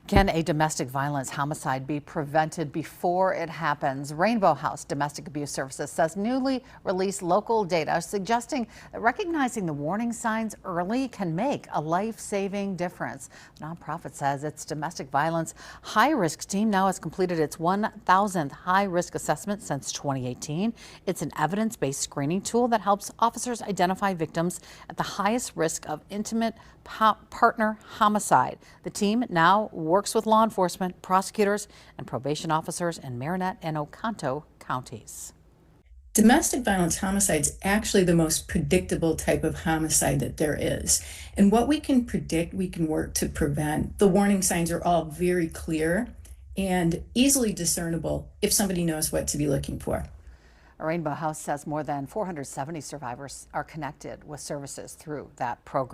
Can a domestic violence homicide be prevented before it happens? Rainbow House Domestic Abuse Services says newly released local data suggesting that recognizing the warning signs early can make a life-saving difference. The nonprofit says its domestic violence high-risk team now has completed its 1,000th high-risk assessment since 2018. It's an evidence-based screening tool that helps officers identify victims at the highest risk of intimate partner homicide. The team now works with law enforcement, prosecutors, and probation officers in Marinette and Oconto counties. Domestic violence homicide is actually the most predictable type of homicide that there is. And what we can predict, we can work to prevent. The warning signs are all very clear and easily discernible if somebody knows what to be looking for. Rainbow House says more than 470 survivors are connected with services through that program.